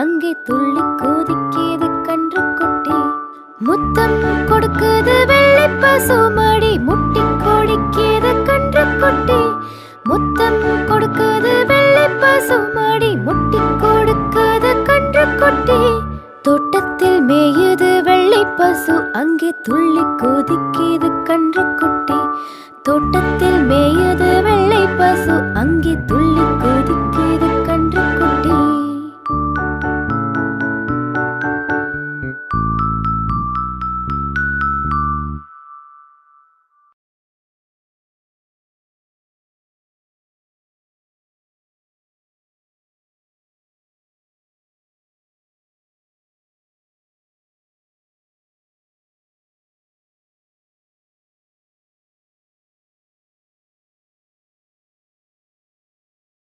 அங்கே துள்ளி குதிக்கிது கன்று குட்டி. முத்தம் கொடுக்குது வெள்ளை பசுமாடி, முட்டி கொடிக்கிது கன்று குட்டி. முத்தம் கொடுக்குது வெள்ளை பசுமாடி, முட்டி கொடுக்குது கன்று குட்டி. தோட்டத்தில் மேயுது வெள்ளை பசு, அங்கே துள்ளி குதிக்கிது கன்று குட்டி. தோட்டத்தில் மேயுது வெள்ளை பசு, அங்கே துள்ளி குதிக்கிது